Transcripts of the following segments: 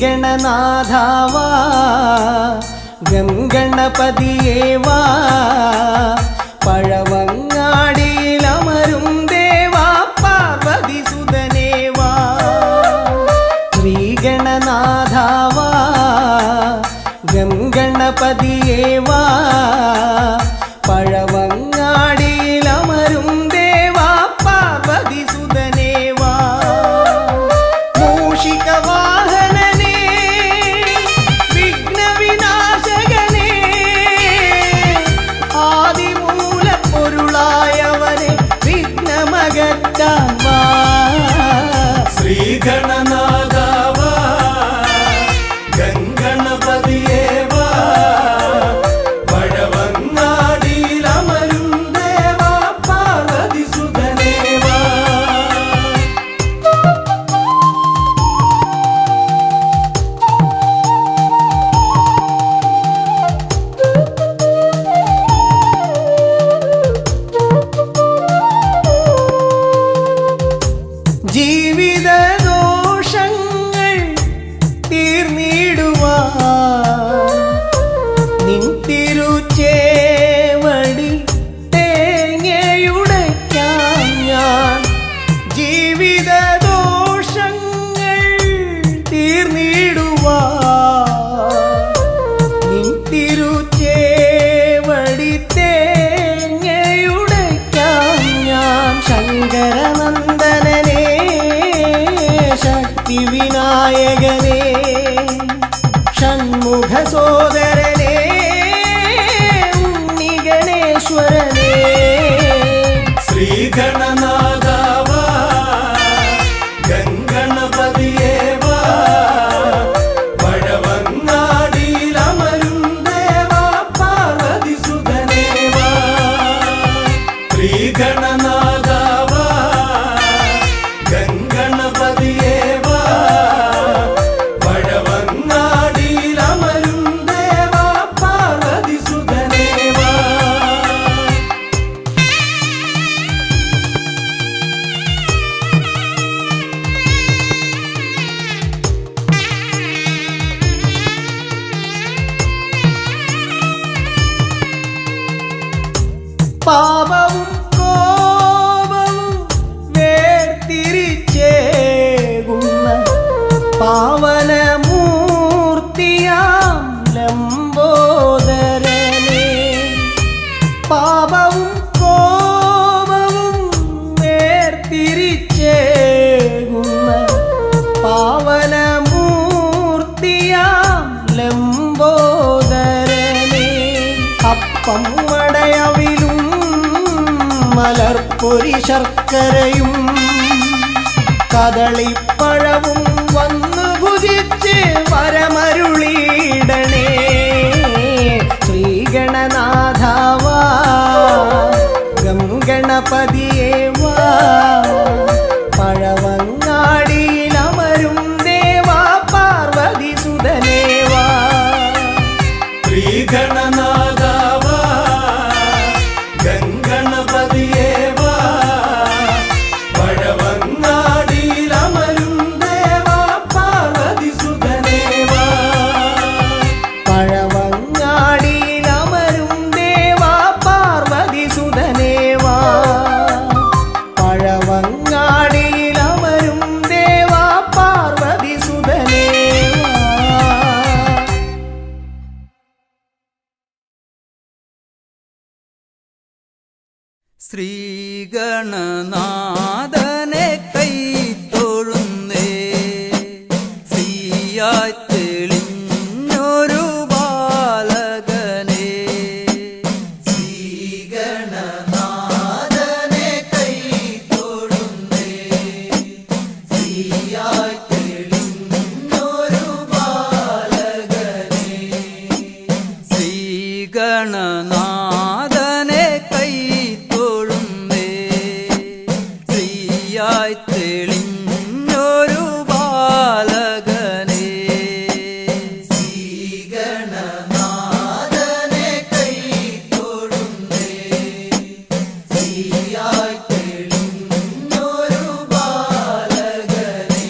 ശ്രീഗണനാഥാവാ ഗംഗണപതിയേവാ പഴവങ്ങാടിയിലമരും ദേവാ പാർവതിസുതനേവാ ശ്രീഗണനാഥാവാ ഗംഗണപതിയേവാ പഴവങ്ങാടിയിലമരും ദേവാ പാർവതിസുതനേവാ മൂഷികവാഹനനേ വിഘ്നവിനാശകനേ ആദിമൂലമേ പരമേശ്വരനേ ശ്രീഗണനാഥാവാ ഗംഗണപതിയേവാ വടവങ്ങാടിയിലമരും ദേവാ പാർവതിസുതനേവാ ശ്രീഗണനാഥാവാ ഗംഗണപതിയേവാ വടവങ്ങാടിയിലമരും ദേവാ പാർവതിസുതനേവാ പാപവും കോപവും വേർതിരിച്ചേകുന്ന പാവനമൂർത്തിയാം ലംബോദരനേ പാപവും കോപവും വേർതിരിച്ചേകുന്ന പാവനമൂർത്തിയാം ലംബോദരനേ അപ്പം മടയവിലും മലർപ്പൊരി ശർക്കരയും കദളിപ്പഴവും വന്നു ഭുജിച്ച് വരമരുളിയിടണേ ശ്രീഗണനാഥാവാ ഗംഗണപതിയേവാ പഴവങ്ങാടിയിലമരും ദേവാ പാർവതിസുതനേവാ ശ്രീഗണനാഥാവാ ഗംഗണപതിയേവാ വടവങ്ങാടിയിലമരും ദേവാ പാർവതിസുതനേവാ പഴവങ്ങാടിയിലമരും ദേവാ പാർവതിസുതനേവാ പഴവങ്ങാടിയിലമരും ദേവാ പാർവതിസുതനേവാ ശ്രീഗണനാഥനെ കൈത്തൊഴുന്നേ ശ്രീയായി തെളിഞ്ഞൊരു ബാലകനെ ശ്രീഗണനാഥനെ കൈത്തൊഴുന്നേ ശ്രീയായി തെളിഞ്ഞൊരു ബാലകനെ ശ്രീഗണനാഥനെ കൈത്തൊഴുന്നേ ശ്രീയായി തെളിഞ്ഞൊരു ബാലകനെ ശ്രീഗണനാഥനെ കൈത്തൊഴുന്നേ ശ്രീയായി തെളിഞ്ഞൊരു ബാലകനെ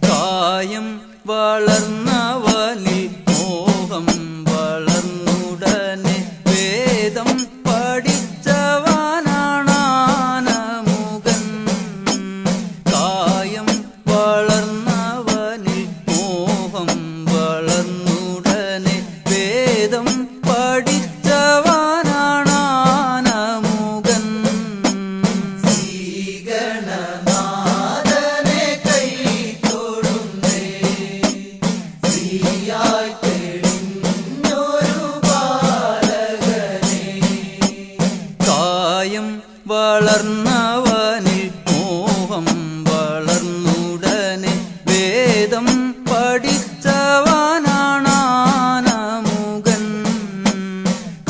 കായം വളർന്നവനിൽ മോഹം വളർന്നുടനെ വേദം പഠിച്ചവനാണാനമുകൻ കായം വളർന്നവനിൽ മോഹം വളർന്നുടനെ വേദം പഠിച്ചവനാണാനമുകൻ ശ്രീഗണനാഥനെ കൈത്തൊഴുന്നേ ശ്രീയായി തെളിഞ്ഞൊരു ബാലകനെ കായം വളർന്നവനിൽ മോഹം വളർന്നുടനെ വേദം പഠിച്ചവനാണാനമുകൻ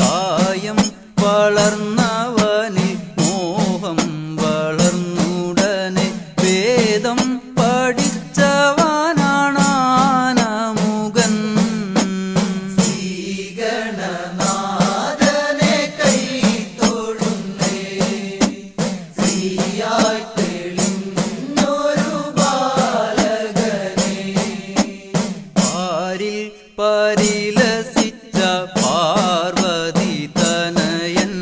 കായം വളർന്നവനിൽ മോഹം വളർന്നുടനെ വേദം പഠിച്ചവനാണാനമുകൻ ശ്രീഗണനാഥനെ കൈത്തൊഴുന്നേ ശ്രീയായി തെളിഞ്ഞൊരു ബാലകനെ പാരിൽ പരിലസിച്ച പാർവതി തനയൻ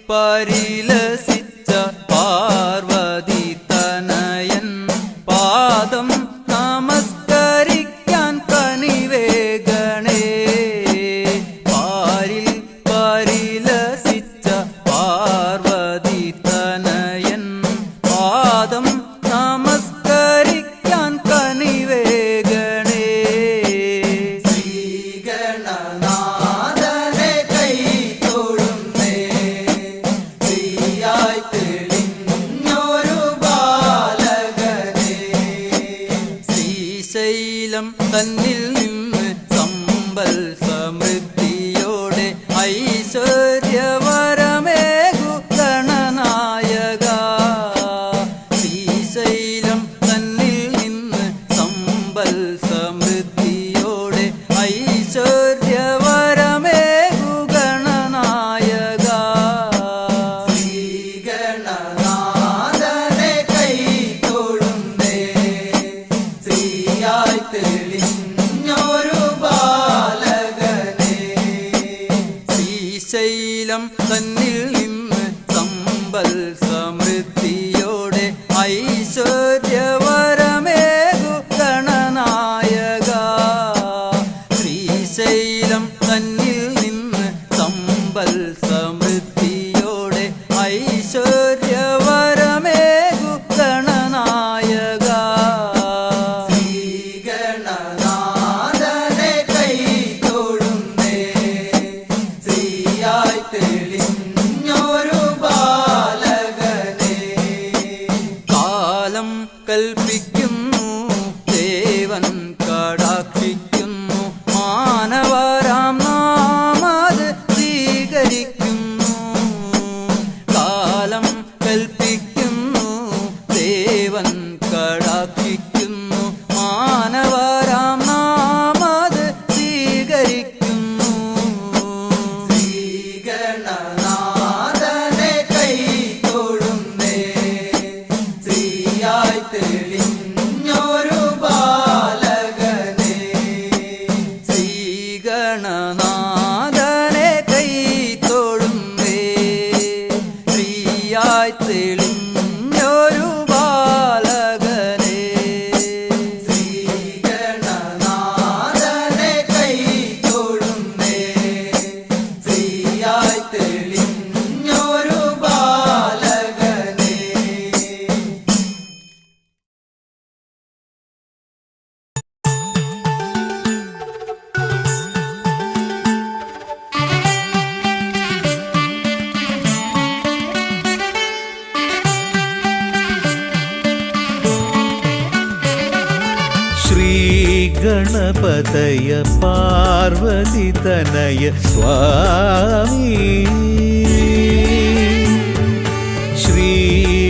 പരിലസിച്ച പാർവതി തനയൻ പാദം നമസ്കരിക്കാൻ കനിവേഗണേ. പാരിൽ പരിലസിച്ച പാർവതി തനയൻ പാദം നമസ്കരിക്കാൻ കനിവേഗണേ. ശ്രീഗണനാഥനെ കൈ തൊഴുന്നേ, ശ്രീയായി തെളിഞ്ഞൊരു ബാലകനെ. ശ്രീശൈലം തന്നിൽ നിന്ന് സമ്പൽ സമൃദ്ധിയോടെ ഐശ്വര്യവരമേകു ഗണനായക. ശ്രീശൈലം തന്നിൽ നിന്ന് സമ്പൽ സമൃദ്ധിയോടെ ഐശ്വര്യവരമേകു ഗണനായക. ശ്രീഗണനാഥനെ കൈ തൊഴുന്നേ, ശ്രീയായി തെളിഞ്ഞൊരു ബാലകനെ. ശ്രീശൈലം തന്നിൽ നിന്ന് സമ്പൽ സമൃദ്ധിയോടെ ഐശ്വര്യവരമേകു ഗണനായക. ശ്രീശൈലം തന്നിൽ നിന്ന് സമ്പൽ സമൃദ്ധിയോടെ ഐശ്വര്യവരമേകു ഗണനായക. ശ്രീഗണനാഥനെ കൈ തൊഴുന്നേ, ശ്രീയായി തെളിഞ്ഞൊരു ബാലകനെ. കാലം കൽപ്പിക്കുന്നു ദേവൻ കടാക്ഷിക്കുന്നു മാനവരാം നാമത് സ്വീകരിക്കുന്നു. കാലം കൽപ്പിക്കുന്നു ദേവൻ കടാക്ഷിക്കുന്നു മാനവരാം നാമത് സ്വീകരിക്കുന്നു. ശ്രീഗണനാഥനെ കൈ തൊഴുന്നേ, ശ്രീയായി തെളിഞ്ഞൊരു ബാലകനെ. ശ്രീഗണനാഥനെ കൈ തൊഴുന്നേ, ശ്രീയായി തെളിഞ്ഞൊരു ബാലകനെ. ശ്രീഗണനാഥനെ കൈ തൊഴുന്നേ, ശ്രീയായി തെളിഞ്ഞൊരു ബാലകനെ. ശ്രീഗണപതയ പാർവതി തനയ സ്വാമി.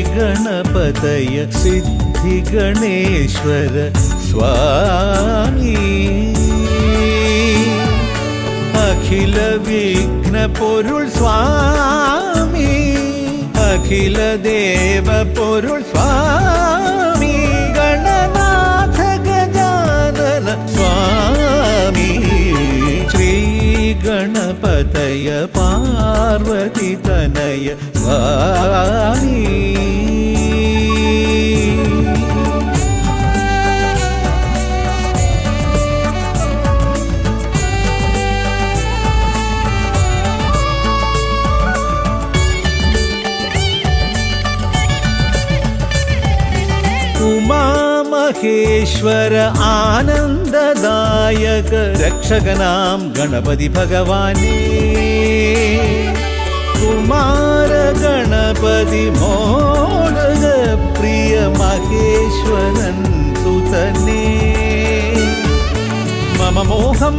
ശ്രീഗണപതയ സിദ്ധിഗണേശ്വര സ്വാമി. അഖില വിഘ്ന പൊരുൾ സ്വാമി, അഖില ദേവ പൊരുൾ സ്വാമി. ഗണനാഥ ഗജാനന സ്വാമി. ശ്രീഗണപതയ പാർവതി തനയ സ്വാമി. ഉമാമഹേശ്വര ആനന്ദദായക രക്ഷകനാം ഗണപതി ഭഗവാനേ. കുമാര ഗണപതി മോദക പ്രിയ മഹേശ്വരൻ സുതനേ. മമ മോഹം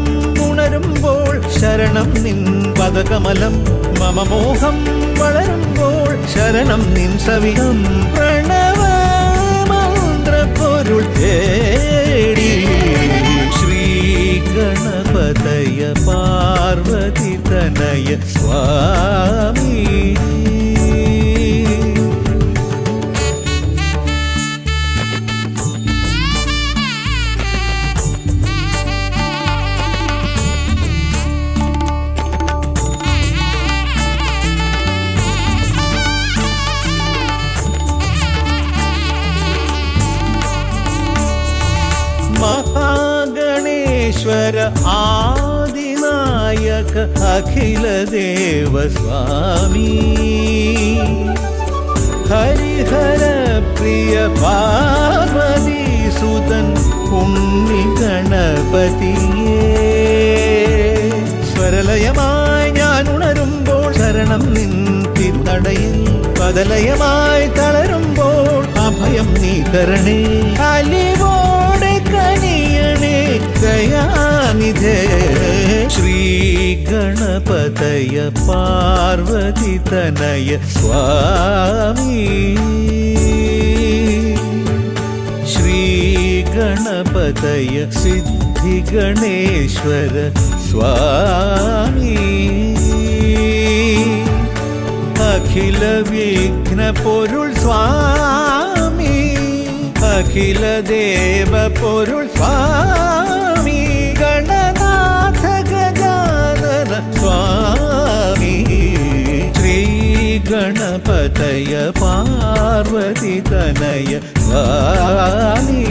ഉണരുമ്പോൾ ശരണം നിൻ പദകമലം. മമ മോഹം വളരുമ്പോൾ ശരണം നിൻ സവിധം. പ്രണവ മന്ത്രപ്പൊരുൾ തേടി ശ്രീഗണപതയ പാർവതി തനയ സ്വാമി. ഈശ്വര ആദിനായക അഖിലദേവ സ്വാമി ഹരിഹര പ്രിയ പാർവതീസുതൻ ഉണ്ണി ഗണപതിയേ സ്വരലയമായി ഞാൻ ഉണരുമ്പോൾ ശരണം നിൻ തിരുനടയിൽ പദലയമായി തളരുമ്പോൾ അഭയം നീ തരണേ അലിവോടെ കനിയണേ ദയാനിധേ ശ്രീ ഗണപതയ പാർവതി തനയ സ്വാമി ശ്രീ ഗണപതയ സിദ്ധി ഗണേശ്വര സ്വാമി അഖില വിഘ്ന പൊരുൾ സ്വാമി അഖില ദേവ പൊരുൾ സ്വാമി ഗണനാഥ ഗജാനന സ്വാമി ശ്രീ ഗണപതയ പാർവതി തനയ സ്വാമി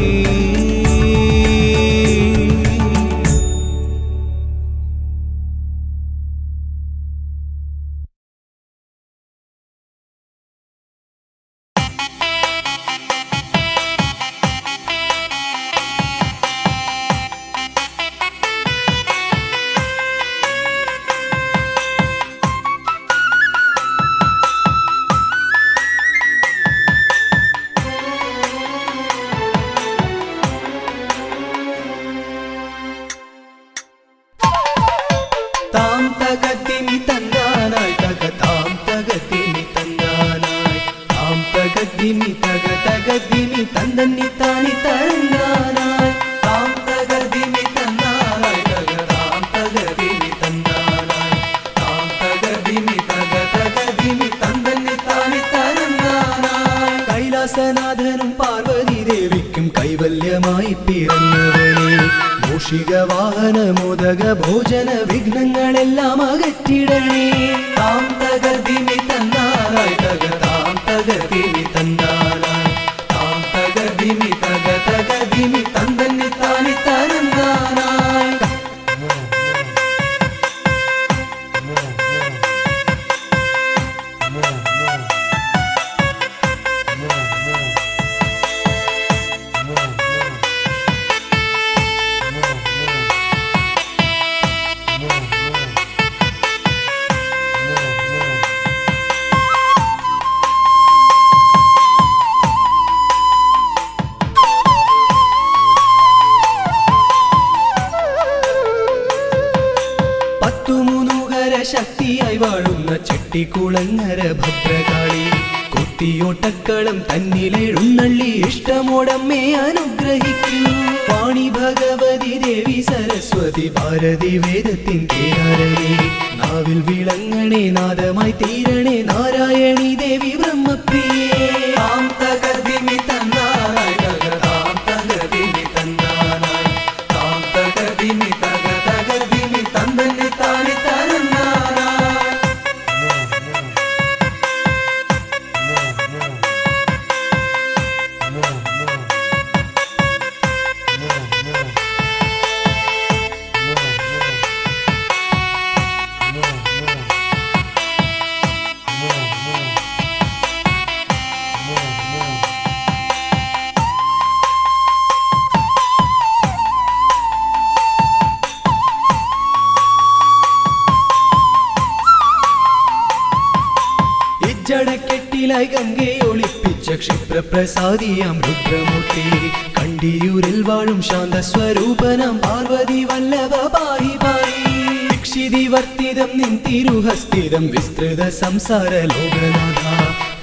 തന്നി താനി തന്നാനായി താം തകർദിനി തന്നാനായി തകതാം തകർദിനി തന്നാനായി താം തകർദിനി തകതകദിനി തന്നി താനി തന്നാനായി കൈലാസനാഥനും പാർവതി ദേവിക്കും കൈവല്യമായി പിറന്നവനെ മൂഷിക വാഹന മോദക ഭോജന വിഘ്നങ്ങളെല്ലാം അകറ്റിടണേ താം തകർദിനി തന്നാനായി തകതാം തകർദിനി തന്നാനായി താം തകർദിനി തകതകദിനി തന്നി താനി തന്നാനായി ശക്തിയായി വാഴുന്ന ചെട്ടിക്കുളങ്ങര ഭദ്രകാളി കുത്തിയോട്ടക്കളം തന്നിലെഴുന്നള്ളി ഇഷ്ടമോടമ്മേ അനുഗ്രഹിക്കൂ വാണി ഭഗവതി ദേവി സരസ്വതി ഭാരതി വേദത്തിൻ കേരളേ നാവിൽ വിളങ്ങണേ നാദമായി തീരണേ നാരായണി ദേവി ബ്രഹ്മപ്രിയേ താം തകർദിനി തന്നാനായി തകതാം തകർദിനി തന്നാനായി താം തകർദിനി തകതകദിനി തന്നി താനി തന്നാനായി ജടക്കെട്ടിലായി ഗംഗയെ ഒളിപ്പിച്ച ക്ഷിപ്രപ്രസാദിയാം രുദ്രമൂർത്തി കണ്ടിയൂരിൽ വാഴും ശാന്തസ്വരൂപനാം പാർവതി വല്ലഭ പാഹി പാഹി ദീക്ഷിതി വർത്തിതം നിൻ തിരുഹസ്തിതം വിസ്തൃത സംസാര ലോകനാഥ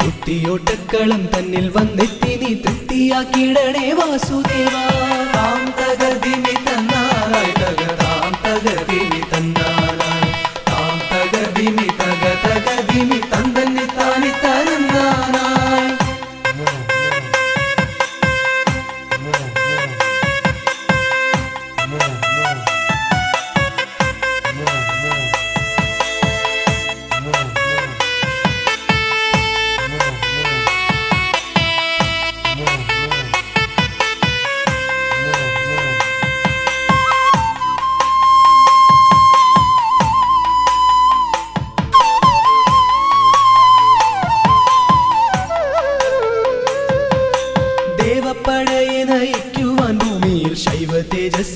കുത്തിയോട്ടക്കളം തന്നിൽ വന്നെത്തി നീ തൃപ്തിയാക്കിടണേ വാസുദേവ താം തകർദിനി തന്നാനായി തകതാം തകർദിനി തന്നാനായി താം തകർദിനി തകതകദിനി തന്നി താനി തന്നാനായി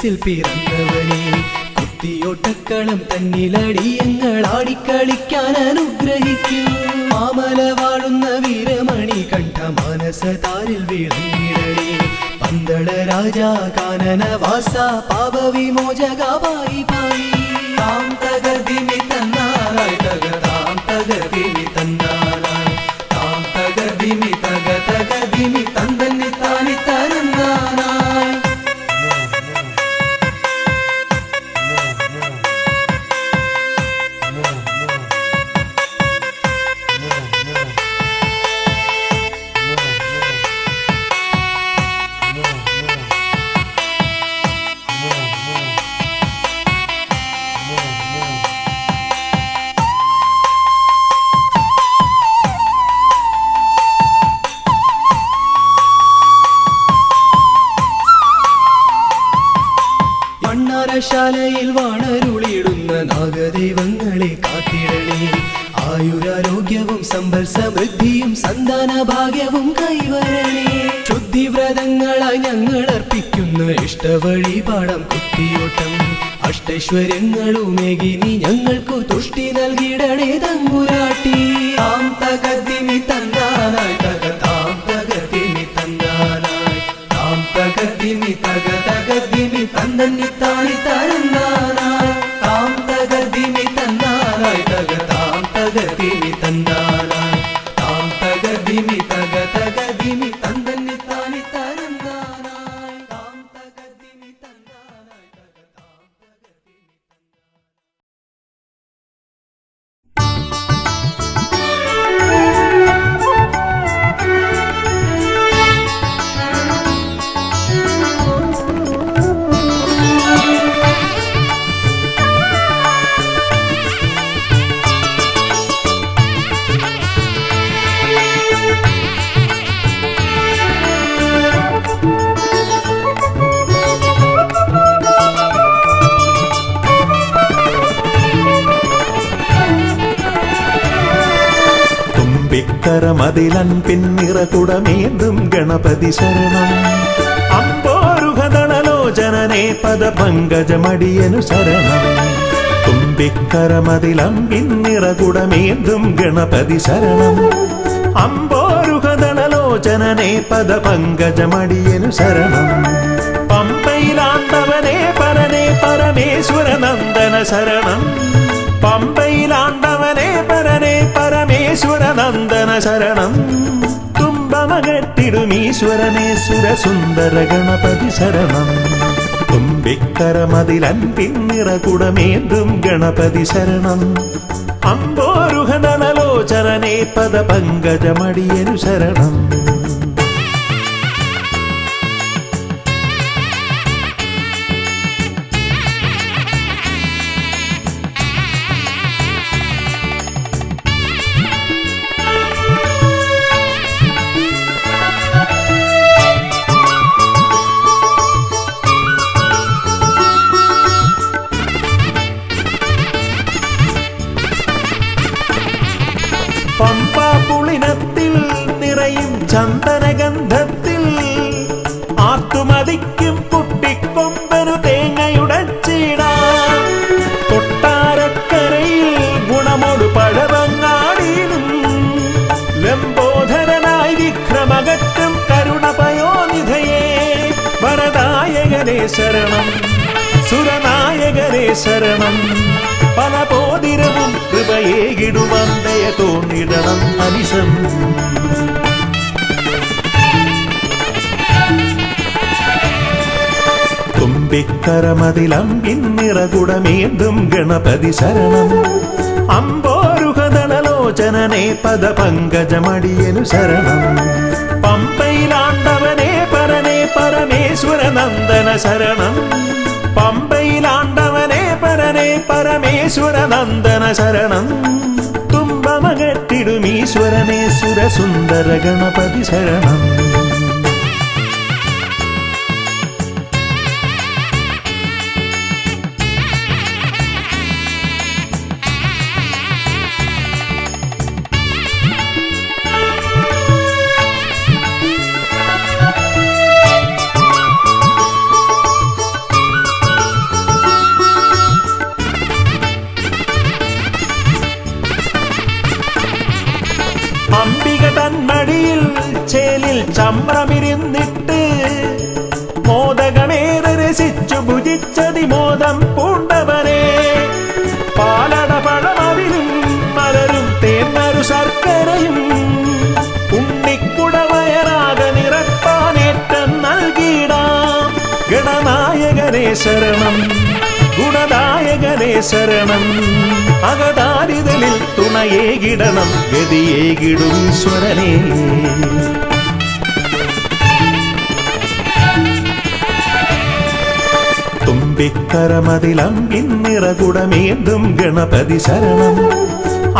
മനസ്സിൽ പിറന്നവനെ കുത്തിയോട്ടക്കളം തന്നിലടിയങ്ങൾ ആടിക്കളിക്കാൻ അനുഗ്രഹിക്കും മാമല വാഴുന്ന വീരമണി കണ്ഠ മാനസതാരിൽ വിളങ്ങിടണേ പന്തള രാജാ കാനന വാസ പാപവിമോചക പായി പായി താം തകർദിമി തന്നാലായി തകതാം തകർദിമി തന്നാലായി താം തകർദിമി തകതകദിമി തന്തന്നി താനി തരന്നാനായി ശാലയിൽ വാണരുളിയിടുന്ന നാഗദൈവങ്ങളെ കാത്തിടണേ ആയുരാരോഗ്യവും സമ്പൽ സമൃദ്ധിയും സന്താന ഭാഗ്യവും കൈവരണേ ശുദ്ധിവ്രതങ്ങളായി ഞങ്ങൾ അർപ്പിക്കുന്ന ഇഷ്ടവഴിപാടം കുത്തിയോട്ടം അഷ്ടൈശ്വര്യങ്ങളുമേകി നീ ഞങ്ങൾക്കു തുഷ്ടി നൽകിടണേ തമ്പുരാട്ടി താം തകർദിമി തന്നാനായി താം തകർദിമി തന്നാനായി താം തകർദിമി തകതകദിമി തന്തന്നി താനി തരന്നാനായി താം തകർദിമി തന്നാനായി താം തകർദിമി തന്നാനായി താം തകർദിമി തകതകദിമി തന്തന്നി താനി തരന്നാനായി താം തകർദിമി തന്നാനായി താം തകർദിമി തുമ്പിക്കരമതിലൻ പിന്നിറകുടമേന്തും ഗണപതി ശരണം അമ്പോരുഹദളലോചനനെ പദപങ്കജമടിയനു ശരണം തുമ്പിക്കരമതിലം പിന്നിറകുടമേന്തും ഗണപതി ശരണം അമ്പോരുഹദളലോചനനെ പദപങ്കജമടിയനു ശരണം പമ്പയിലാണ്ടവനെ പരനെ പരമേശ്വര നന്ദന ശരണം പമ്പയിലാണ്ടവനെ പരനെ പരമേശ്വര നന്ദന ശരണം തുമ്പമകട്ടിടുമീശ്വരനെ സുരസുന്ദര ഗണപതി ശരണം തുമ്പിക്കരമതിലൻ പിന്നിറകുടമേന്തും ഗണപതി ശരണം അമ്പോരുഹദളലോചനനെ പദപങ്കജമടിയനു ശരണം പമ്പാപുളിനത്തിൽ നിറയും ചന്ദനഗന്ധത്തിൽ ആർത്തുമതിക്കും കുട്ടിക്കൊമ്പനു തേങ്ങയുടച്ചിടാം കൊട്ടാരക്കരയിൽ ഗുണമൊടു പഴവങ്ങാടിയിലും ലംബോധരനായി വിക്രമകറ്റും കരുണപയോനിധയേ വരദായകനേ ശരണം സുരനായകനേ ശരണം പല പോതിരവും കൃപയേകിടുവന്തയ തോന്നിടണം അനിശം തുമ്പിക്കരമതിലം പിന്നിറകുടമേന്തും ഗണപതി ശരണം അമ്പോരുഹദളലോചനനെ പദപങ്കജമടിയനു ശരണം പമ്പയിലാണ്ടവനെ പരനെ പരമേശ്വര നന്ദന ശരണം പമ്പയിലാണ്ടവനെ പരനെ പരമേശ്വര നന്ദന ശരണം തുമ്പമകട്ടിടുമീശ്വരനെ സുരസുന്ദര ഗണപതി ശരണം തന്മടിയിൽ ചേലിൽ ചമ്രമിരുന്നിട്ട് മോദകമേറെ രസിച്ചു ഭുജിച്ചതിമോദം പൂണ്ടവനെ പാലട പഴമവിലും മലരും തേന്നരു ശർക്കരയും ഉണ്ണിക്കുടവയറാകെ നിറപ്പാനേറ്റം നൽകിയിടാം. ഗണനായകനേ ശരണം, ഗുണദായകനേ ശരണം, അകതാരിതലിൽ തുണയേകിടണം ഗതിയേകിടും ഈശ്വരനേ. തുമ്പിക്കരമതിലമ്പിന്നിറകുടമേന്തും ഗണപതി ശരണം,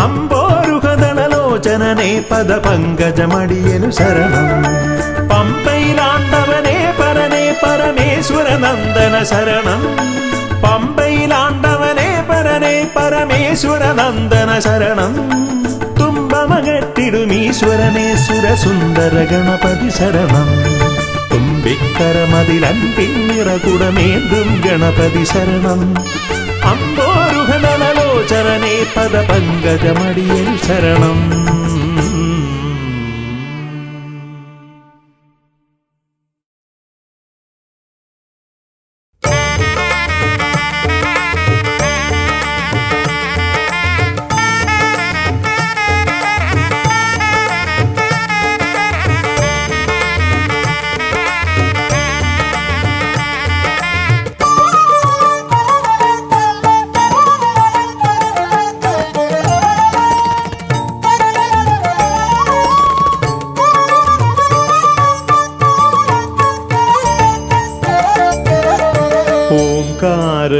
അമ്പോരുഹദളലോചനനെ പദപങ്കജമടിയനു ശരണം, പമ്പയിലാണ്ടവനെ പരനെ പരമേശ്വര നന്ദന ശരണം, പമ്പയിലാണ്ടവനെ പരനെ പരമേശ്വര നന്ദന ശരണം, തുമ്പമകട്ടിടുമീശ്വരനെ സുരസുന്ദര ഗണപതി ശരണം, തുമ്പിക്കരമതിലൻപിന്നിറകുടമേന്തും ഗണപതി ശരണം, അമ്പോരുഹദളലോചനനെ പദപങ്കജമടിയൻ ശരണം.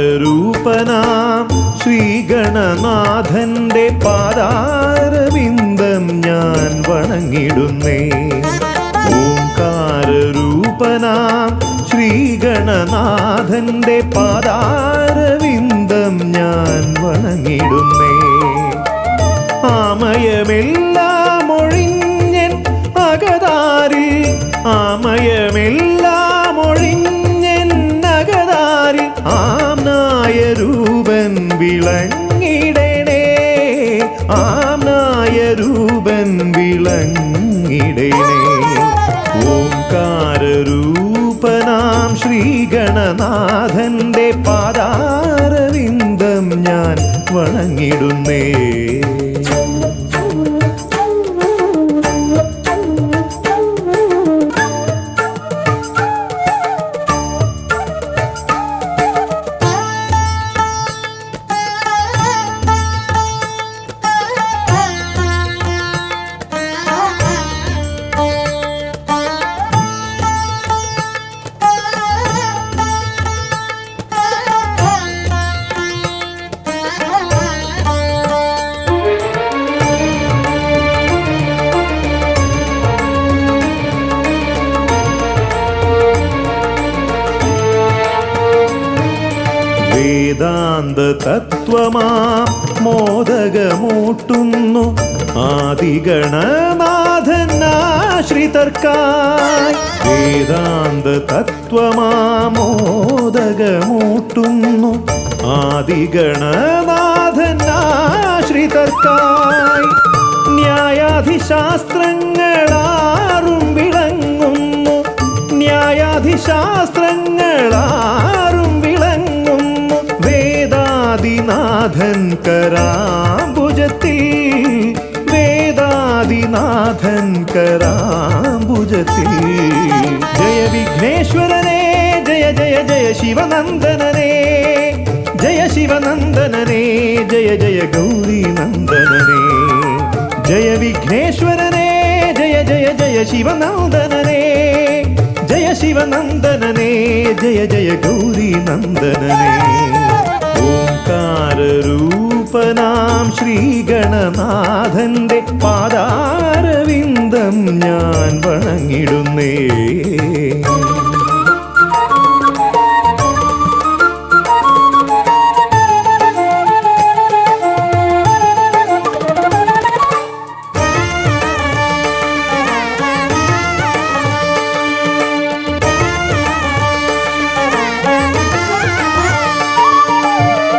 ഓംകാരരൂപനാം ശ്രീഗണനാഥന്റെ പാദാരവിന്ദം ഞാൻ വണങ്ങിടുന്നേ. ഓംകാരരൂപനാം ശ്രീഗണനാഥന്റെ പാദാരവിന്ദം ഞാൻ വണങ്ങിടുന്നേ. ആമയമെല്ലാം ഒഴിഞ്ഞൻ അകതാരിൽ, ആമയമെല്ലാം ഒഴിഞ്ഞൻ അകതാരിൽ ആംനായ രൂപൻ വിളങ്ങിടണേ, ആംനായ രൂപൻ വിളങ്ങിടണേ. ഓംകാരരൂപനാം ശ്രീഗണനാഥന്റെ പാദാരവിന്ദം ഞാൻ വണങ്ങിടുന്നേ. വേദാന്ത തത്വമാം മോദകമൂട്ടുന്നു ആദിഗണനാഥൻ ആശ്രിതർക്കായി. വേദാന്ത തത്വമാം മോദകമൂട്ടുന്നു ആദിഗണനാഥൻ ആശ്രിതർക്കായി. ന്യായാധിശാസ്ത്രങ്ങളാറും വിളങ്ങുന്നു, ന്യായാധിശാസ്ത്രങ്ങളാറും വിളങ്ങുന്നു വേദാദിനാഥൻ കരാംബുജത്തിൽ, വേദാദിനാഥൻ കരാംബുജത്തിൽ. ജയ വിഘ്നേശ്വരനേ ജയ ജയ ജയ ശിവനന്ദനനേ, ജയ ശിവനന്ദനനേ ജയ ജയ ഗൗരി നന്ദനനേ. ജയ വിഘ്നേശ്വരനേ ജയ ജയ ജയ ശിവനന്ദനനേ, ജയ ശിവനന്ദനനേ ജയ ജയ ഗൗരി നന്ദനനേ. ഓംകാരരൂപനാം ശ്രീഗണനാഥന്റെ പാദാരവിന്ദം ഞാൻ വണങ്ങിടുന്നേ.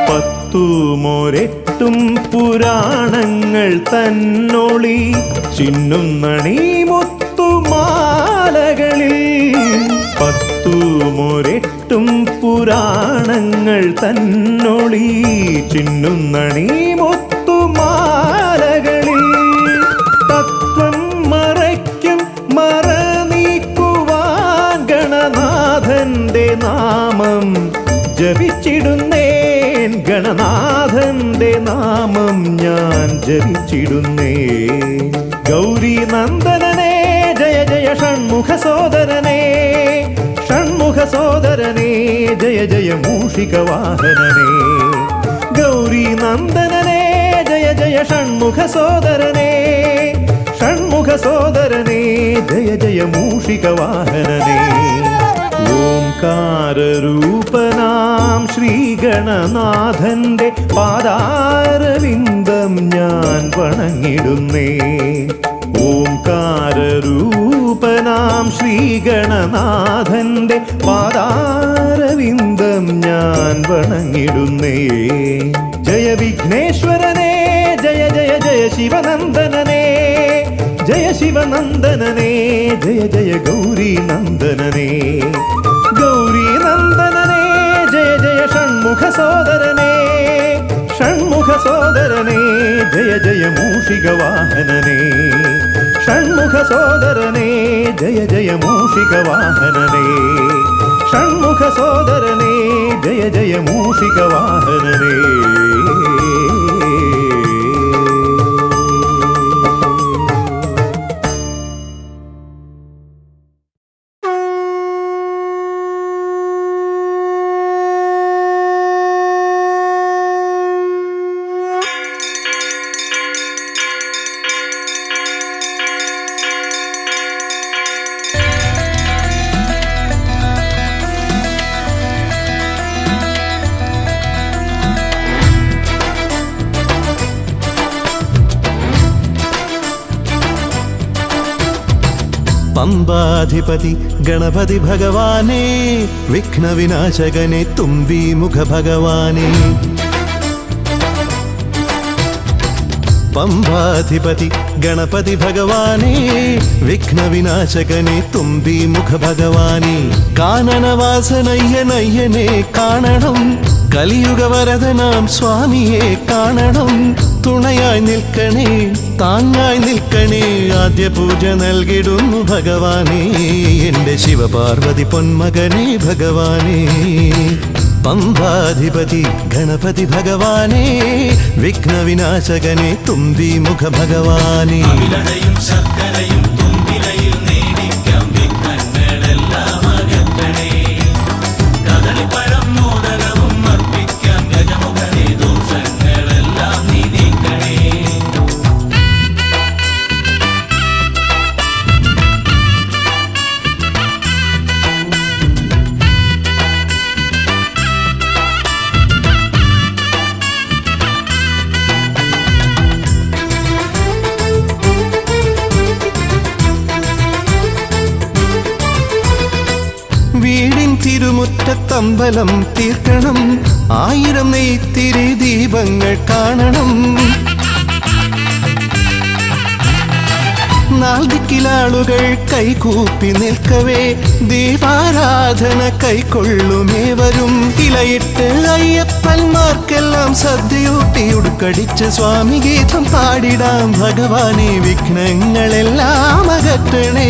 പത്തുമൊരെട്ടും പുരാണങ്ങൾ തന്നൊളി ചിന്നുന്നണീ മുത്തുമാലകളിൽ പത്തുമൊരെട്ടും പുരാണങ്ങൾ തന്നൊളി ചിന്നുന്നണീ മുത്തുമാലകളിൽ തത്വം മറയ്ക്കും മറ നീക്കുവാൻ ഗണനാഥന്റെ നാമം ജപിച്ചിടുന്നേൻ ഗണനാഥന്റെ നാമം ഞാൻ ജപിച്ചിടുന്നേൻ ഗൗരി നന്ദനനേ ജയ ജയ ഷൺമുഖ സോദരനേ ഷൺമുഖ സോദരനേ ജയ ജയ മൂഷിക വാഹനനേ ഗൗരി നന്ദനനേ ജയ ജയ ഷൺമുഖ സോദരനേ ഷൺമുഖ സോദരനേ ജയ ജയ മൂഷിക വാഹനനേ ഓംകാരരൂപനാം ശ്രീഗണനാഥന്റെ പാദാരവിന്ദം ഞാൻ വണങ്ങിടുന്നേ ഓംകാരരൂപനാം ശ്രീഗണനാഥന്റെ പാദാരവിന്ദം ഞാൻ വണങ്ങിടുന്നേ ജയ വിഘ്നേശ്വരനേ ജയ ജയ ജയ ശിവനന്ദനനേ ജയ ശിവനന്ദനനേ ജയ ജയ ഗൗരി നന്ദനനേ ഗൗരി നന്ദനനേ ജയ ജയ ഷൺമുഖ സോദരനേ ഷൺമുഖ സോദരനേ ജയ ജയ മൂഷിക വാഹനനേ ഷൺമുഖ സോദരനേ ജയ ജയ മൂഷിക വാഹനനേ ഷൺമുഖ സോദരനേ ജയ ജയ മൂഷിക വാഹനനേ പമ്പാധിപതി ഗണപതി ഭഗവാനേ വിഘ്നവിനാശകനെ തുമ്പി മുഖ ഭഗവാനേ പമ്പാധിപതി ഗണപതി ഭഗവാനേ വിഘ്നവിനാശകനെ തുമ്പി മുഖ ഭഗവാനേ കാനനവാസനയ്യനയ്യനെ കാണണം കലിയുഗവരദനാം സ്വാമിയെ കാണണം തുണയായി നിൽക്കണേ താങ്ങായി നിൽക്കണേ ആദ്യ പൂജ നൽകിടുന്നു ഭഗവാനേ എൻ്റെ ശിവപാർവതി പൊന്മകനേ ഭഗവാനേ പമ്പാധിപതി ഗണപതി ഭഗവാനേ വിഘ്നവിനാശകനെ തുമ്പി മുഖ ഭഗവാനേ ശർക്കരയും തുമ്പിലയിൽ നേടിക്കാം വിഘ്നങ്ങളെല്ലാം അകറ്റണേ കദളിപ്പഴം മോദകവും അർപ്പിക്കാം ഗജമുഖനെ ദോഷങ്ങളെല്ലാം നീ നീക്കണേ വീടിൻ തിരുമുറ്റത്തമ്പലം തീർക്കണം 1000 നെയ്ത്തിരി ദീപങ്ങൾ കാണണം നാൽദിക്കിലാളുകൾ കൈകൂപ്പി നിൽക്കവേ ദീപാരാധന കൈക്കൊള്ളുമേവരും ഇലയിട്ട് അയ്യപ്പന്മാർക്കെല്ലാം സദ്യയൂട്ടി ഉടുക്കടിച്ച് സ്വാമി ഗീതം പാടിടാം ഭഗവാനെ വിഘ്നങ്ങളെല്ലാം അകറ്റണേ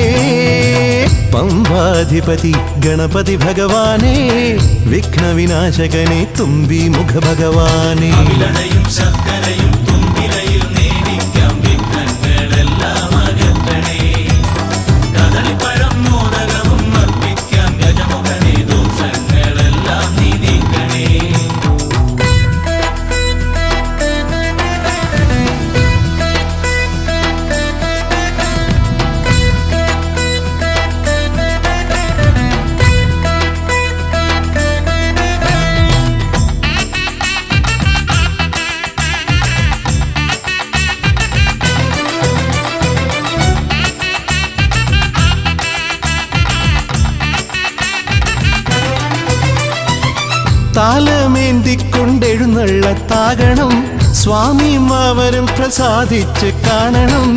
പമ്പാധിപതി ഗണപതി ഭഗവാനേ വിഘ്നവിനാശകനെ തുമ്പി മുഖ ഭഗവാനേ ശർക്കരയും തുമ്പിലയിൽ നേടിക്കാം വിഘ്നങ്ങളെല്ലാം അകറ്റണേ കദളിപ്പഴം മോദകവും അർപ്പിക്കാം ഗജമുഖനെ ദോഷങ്ങളെല്ലാം നീ നീക്കണേ താലമേന്തിക്കൊണ്ടെഴുന്നള്ളത്താകണം സ്വാമിയും അവരും പ്രസാദിച്ച് കാണണം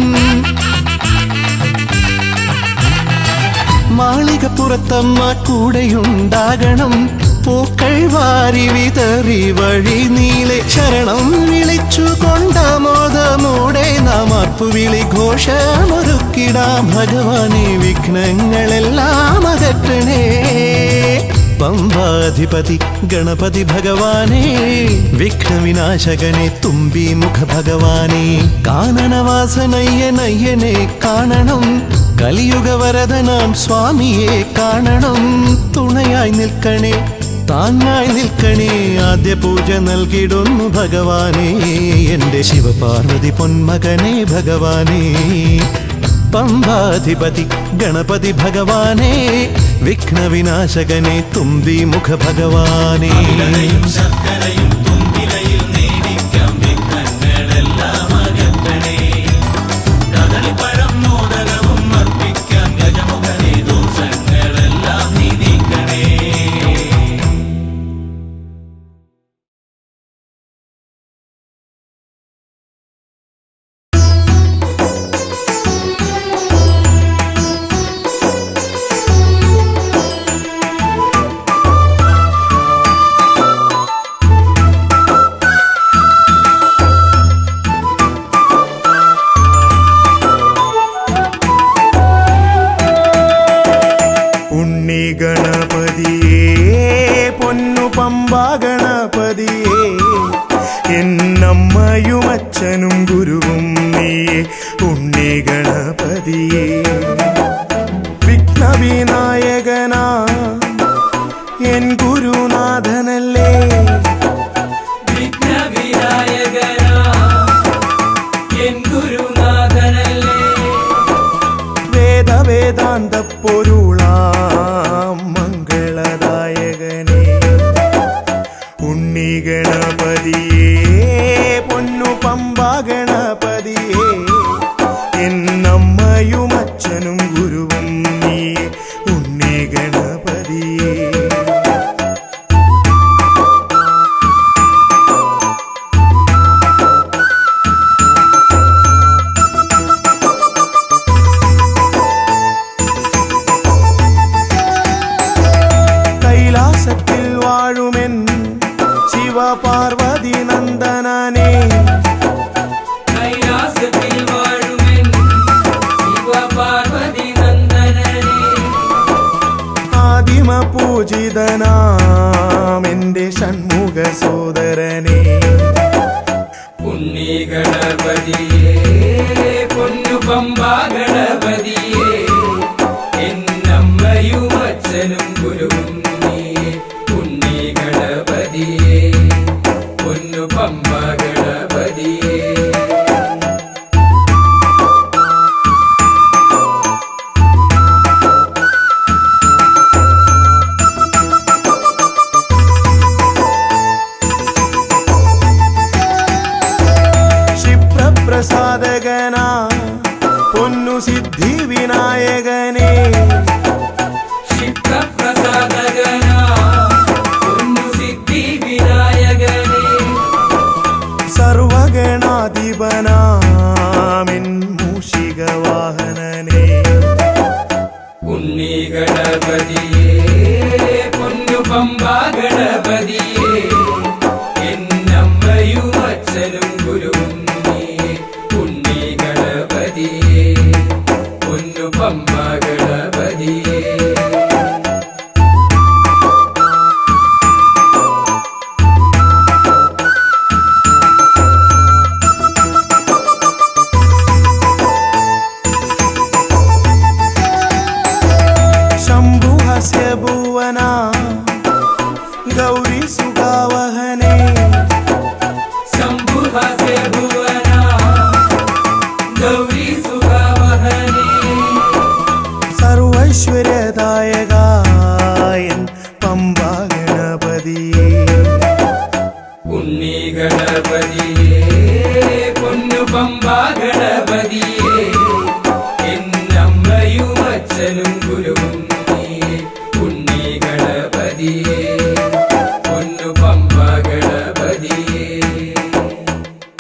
മാളികപ്പുറത്തമ്മ കൂടെയുണ്ടാകണം. പൂക്കൾ വാരി വിതറി വഴി നീളെ ശരണം വിളിച്ചു കൊണ്ടാമോദമോടെ നാം അർപ്പുവിളി ഘോഷമൊരുക്കിടാം. ഭഗവാനെ വിഘ്നങ്ങളെല്ലാം അകറ്റണേ. പമ്പാധിപതി ഗണപതി ഭഗവാനെ, വിഘ്നവിനാശകനെ തുമ്പി മുഖ ഭഗവാനെ, കാനനവാസനയ്യനയ്യനെ കാണണം. കലിയുഗവരദനാം സ്വാമിയെ കാണണം. തുണയായി നിൽക്കണേ, താങ്ങായി നിൽക്കണേ. ആദ്യ പൂജ നൽകിടുന്നു ഭഗവാനെ, എൻ്റെ ശിവപാർവതി പൊന്മകനെ ഭഗവാനെ. പമ്പാധിപതി ഗണപതി ഭഗവാനെ, വിഘ്നവിനാശകനെ തുമ്പി മുഖ ഭഗവാനെ. എന്നമ്മയും അച്ഛനും ഗുരുവും നീയേ ഉണ്ണി ഗണപതിയേ. വിഘ്നവിനായകനാ എൻ ഗുരുനാഥനല്ലേ, വിഘ്നവിനായകനാ എൻ ഗുരുനാഥനല്ലേ. വേദവേദാന്ത പൊരുളാം മംഗളദായകനേ ഉണ്ണി ഗണപതിയേ. പൊന്നു പമ്പാ ഗണപതിയേ, എന്നമ്മയും അച്ഛനും ഗുരുവും നീയേ ഉണ്ണി ഗണപതിയേ. കൈലാസത്തിൽ വാഴുമെൻ ശിവപാർവതി നന്ദനനേ, കൈലാസത്തിൽ വാഴുമെൻ ശിവപാർവതി നന്ദനനേ. ആദിമ പൂജിതനാം എൻ്റെ ഷൺമുഖ സോദരനേ ഉണ്ണി ഗണപതിയേ, പൊന്നു പമ്പാ ഗണപതിയേ, എന്നമ്മയും അച്ഛനും ഗുരുവും നീയേ ഉണ്ണി ഗണപതിയേ, പൊന്നു പമ്പാ ഗണപതിയേ. ക്ഷിപ്രപ്രസാദകനാ പൊന്നു സിദ്ധി വിനായകനേ, ക്ഷിപ്രപ്രസാദകനാ പൊന്നു സിദ്ധി വിനായകനേ. സർവഗണാധിപനാമിൻ മൂഷിക വാഹനനേ ഉണ്ണി ഗണപതിയേ, പൊന്നു പമ്പാ ഗണപതിയേ, എന്നമ്മയും അച്ഛനും ഗുരുവും നീയേ ഉണ്ണി ഗണപതിയേ, പൊന്നു പമ്പാ ഗണപതിയേ. ശംഭുഹസ്യ ഭുവന ഗൗരി സുഗാവഹനേ, ശംഭുഹസ്യ ഭുവന ഗൗരി സുഗാവഹനേ. സർവൈശ്വര്യദായകായൻ പമ്പാ ഗണപതിയേ ഉണ്ണി ഗണപതിയേ, പൊന്നു പമ്പാ ഗണപതിയേ, എന്നമ്മയും അച്ഛനും ഗുരുവും നീയേ ഉണ്ണി ഗണപതിയേ, പൊന്നു പമ്പാ ഗണപതിയേ,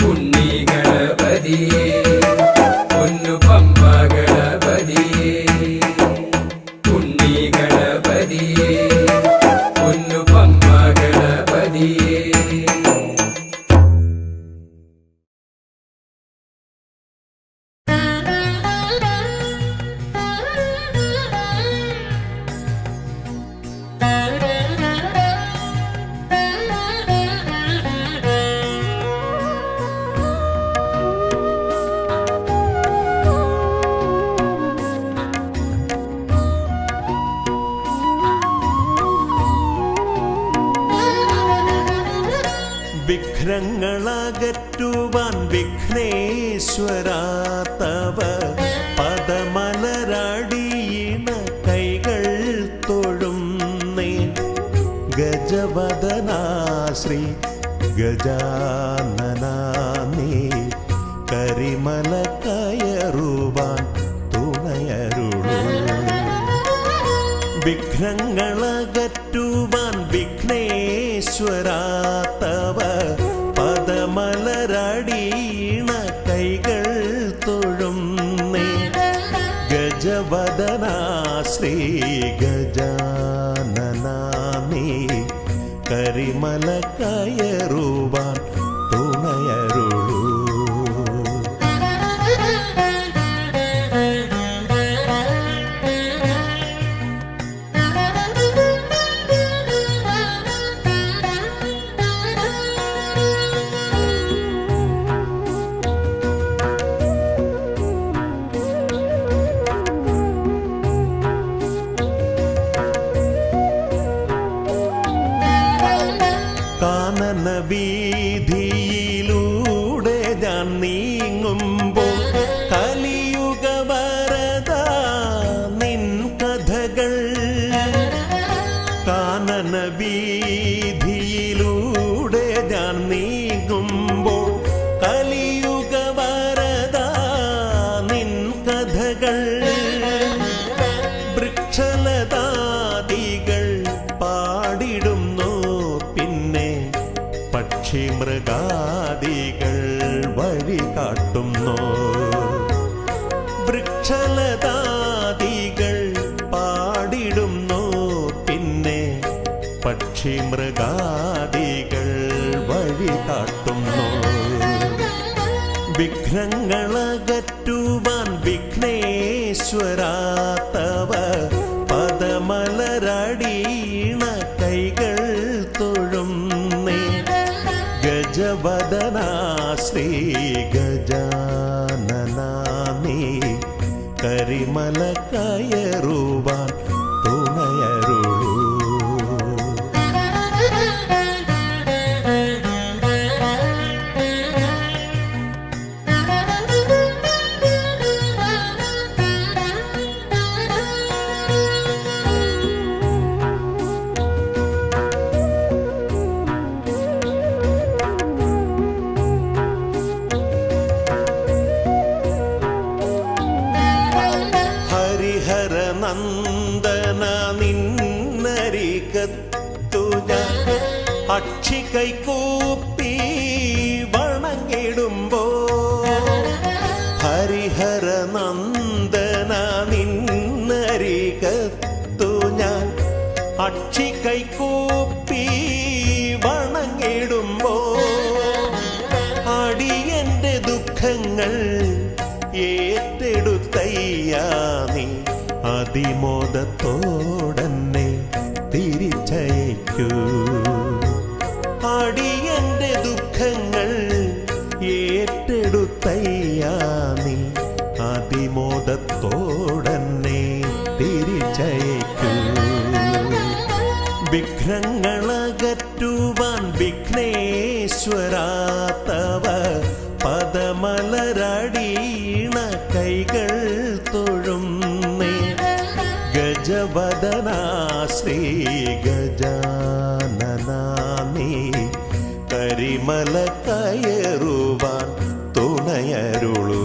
ഉണ്ണി ഗണപതിയേ, പൊന്നു പമ്പാ ഗണപതിയേ, ഉണ്ണി വിഘ്നങ്ങളകറ്റുവാൻ വിഘ്നേശ്വരാ തവ പദമലരടിയിണ കൈകൾ തൊഴുന്നേ. ഗജവദനാ ശ്രീ ഗജാനനാ നീ കരിമല കയറുവാൻ തുണയരുളൂ. വിഘ്നങ്ങളകറ്റുവാൻ വിഘ്നേശ്വരാ തവ പദമലരടിയിണ കൈകൾ തൊഴുന്നേ. ഗജവദനാ ശ്രീ ഗജാനനാ നീ കരിമല കയറുവാൻ തുണയരുളൂ. കാനന വീതിയിലൂടെ ഞാൻ നീങ്ങുമ്പോൾ കലിയുഗ വരദ നിൻ കഥകൾ. കാനന വീതിയിലൂടെ ഞാൻ നീങ്ങുമ്പോൾ കലിയുഗ വരദ നിൻ കഥകൾ. വൃക്ഷലതാദികൾ പാടിടുന്നു, പിന്നെ പക്ഷിമൃഗാദികൾ വഴി കാട്ടുന്നു. വൃക്ഷലതാദികൾ പാടിടുന്നു, പിന്നെ പക്ഷിമൃഗാദികൾ വഴി കാട്ടുന്നു. വിഘ്നങ്ങളകറ്റുവാൻ വിഘ്നേശ്വരാ തവ പദമലരടിയിണ കൈകൾ തൊഴുന്നേ. ഗജവദനാ ശ്രീ ഗജാനനാ നീ കരിമല കയറുവാൻ തുണയരുളൂ. ഹരിഹരനന്ദന നിന്നരികത്തു ഞാൻ അക്ഷി കൈകൂപ്പി വണങ്ങിടുമ്പോ. ഹരിഹരനന്ദന നിന്നരികത്തു ഞാൻ അക്ഷി കൈകൂപ്പി വണങ്ങിടുമ്പോ. അടിയന്റെ ദുഃഖങ്ങൾ ഏറ്റെടുത്തയ്യാ നീ അതിമോദത്തോടന്നെ തിരിച്ചയക്കൂ. അടിയന്റെ ദുഃഖങ്ങൾ ഏറ്റെടുത്തയ്യാ നീ അതിമോദത്തോടന്നെ തിരിച്ചയക്കൂ. വിഘ്നങ്ങളകറ്റുവാൻ വിഘ്നേശ്വരാ തവ പദമലരടിയിണ കൈകൾ തൊഴുന്നേ. ഗജവദനാ ശ്രീ ഗജാനനാ നീ കരിമല കയറുവാൻ തുണയരുളൂ.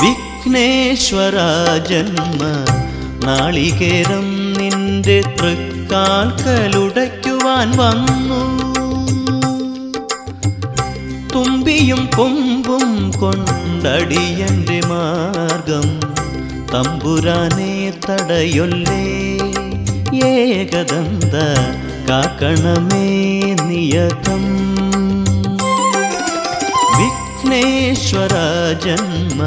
വിഘ്നേശ്വര ജന്മ നാളികേരം നിന്റെ തൃക്കാൽക്കലുടയ്ക്കുവാൻ വന്നു. തുമ്പിയും കൊമ്പും കൊണ്ടടിയന്റെ മാർഗം തമ്പുരാനെ തടയൊല്ലേ. ഏകദന്ത കാക്കണമേ നിയതം. വിഘ്നേശ്വര ജന്മ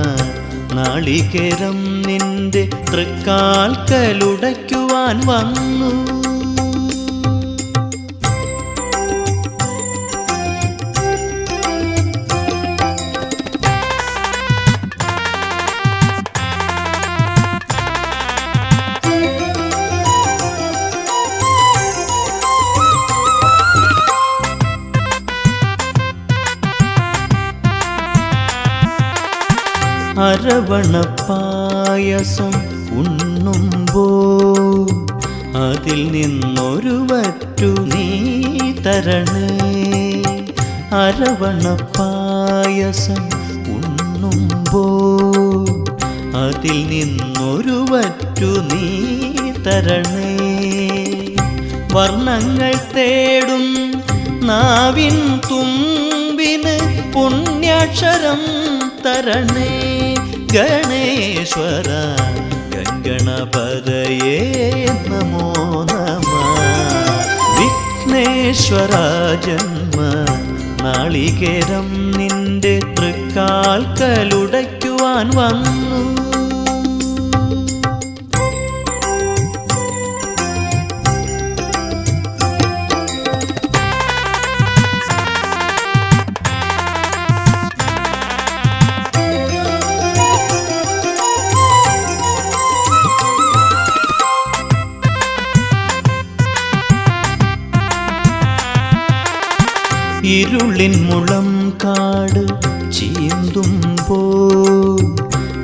നാളികേരം നിന്റെ തൃക്കാൽക്കലുടയ്ക്കുവാൻ വന്നു. അരവണപ്പായസം ഉണ്ണുമ്പോൾ അതിൽ നിന്നൊരു വറ്റു നീ തരണേ. അരവണപ്പായസം ഉണ്ണുമ്പോൾ അതിൽ നിന്നൊരു വറ്റു നീ തരണേ. വർണ്ണങ്ങൾ തേടും നാവിൻ തുമ്പിന് പുണ്യാക്ഷരം തരണേ. ഗണേശ്വര ഗംഗണപതയേ നമോ നമഃ. വിഘ്നേശ്വര ജന്മ നാളികേരം നിന്റെ തൃക്കാൽക്കലുടയ്ക്കുവാൻ വന്നു. ഇരുളിൻ മുളം കാട് ചീന്തുമ്പോൾ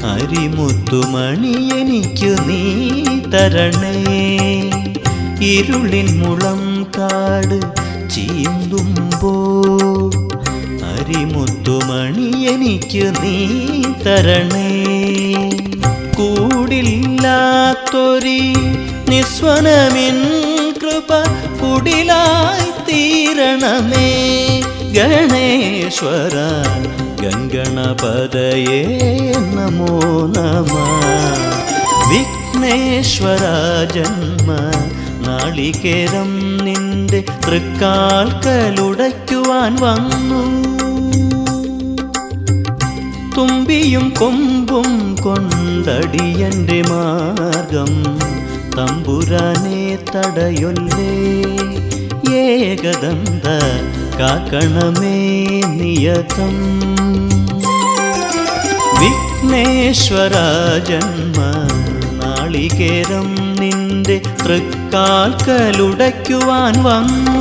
അരിമുത്തുമണി എനിക്കു നീ തരണേ. ഇരുളിൻ മുളം കാട് ചീന്തുമ്പോൾ അരിമുത്തുമണി എനിക്കു നീ തരണേ. കൂടില്ലാത്തൊരി നിസ്വനമിൻ കൃപ കുടിലായി തീരണമേ. ഗണേശ്വര ഗംഗണപതയേ നമോ നമഃ. വിഘ്നേശ്വര ജന്മ നാളികേരം നിന്റെ തൃക്കാൽക്കലുടയ്ക്കുവാൻ വന്നു. തുമ്പിയും കൊമ്പും കൊണ്ടടിയന്റെ മാർഗം തമ്പുരാനെ തടയൊല്ലേ. ഏകദന്ത കാക്കണമേ നിയതം. വിഘ്നേശ്വര ജന്മ നാളികേരം നിന്റെ തൃക്കാൽക്കലുടയ്ക്കുവാൻ വന്നു.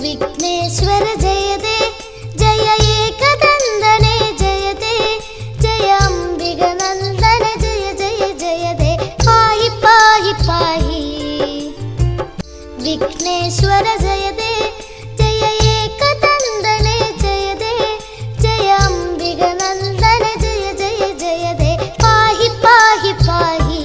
विघ्नेश्वर जयते जय एकदन्दने जयते जय अम्बिगनन्दन जय जय जयते पाहि पाहि पाहि. विघ्नेश्वर जयते जय एकदन्दने जयते जय अम्बिगनन्दन जय जय जयते पाहि पाहि पाहि.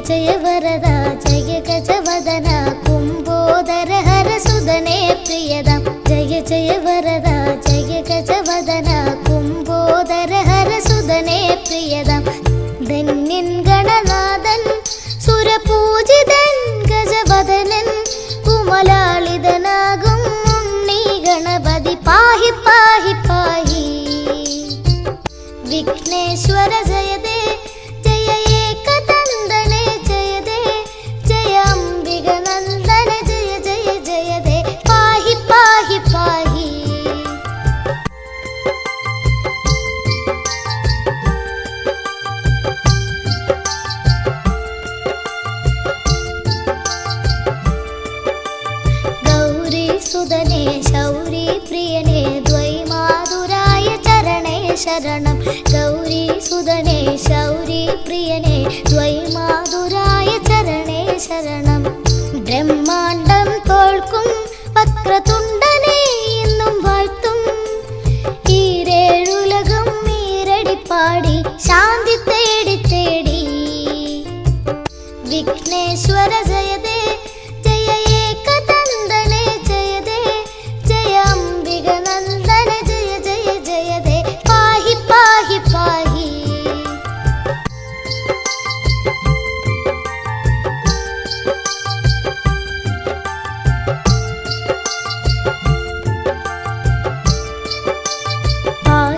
जय वरदा जय गजवदना कुम्भोदर हर सुदने प्रियदम. जय जय वरदा जय गजवदना कुम्भोदर हर सुदने प्रियदम. धन्यन गणनादन सुरपूजिതൻ ഗജവദനൻ കുമലാളിതനാകും ഉണ്ണി ഗണപ गणपति पाहि पाहि पाहि विघ्नेश्वर जय दे जय एकदंदने जय दे जय अंबिगनंदन जय जय जय दे पाहि पाहि पाहि सुदने शौरी प्रियने द्वैमाधुराय चरणे शरणं गौरी सुदने शौरी प्रियने द्वैमाधुराय चरणे शरणं ब्रह्माण्डं തോൽക്കും വക്രതുണ്ടനെ എന്നും വാഴ്ത്തും ഈരേഴുലകം ഈരടിപ്പാടി ശാന്തി തേടി തേടി വിഘ്നേശ്വര ജയ ദേ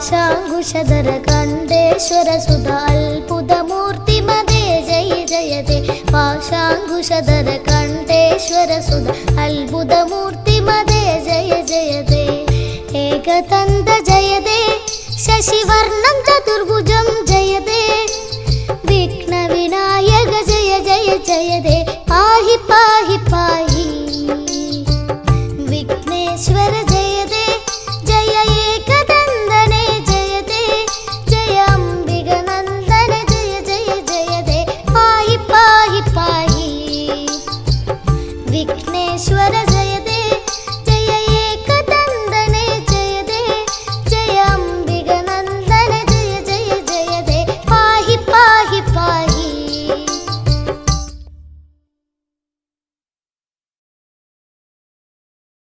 पाशाङ्कुशधर कण्डेश्वर सुधा अल्बुधमूर्ति मदे जय जय दे पाशाङ्कुशधर कण्डेश्वर सुधा अल्बुधमूर्ति मदे जय जय दे एकदन्त जय दे शशिवर्णं चतुर्भुजं जय दे विघ्नविनायक जय जय जय दे पाहि पाहि पाहि विघ्नेश्वर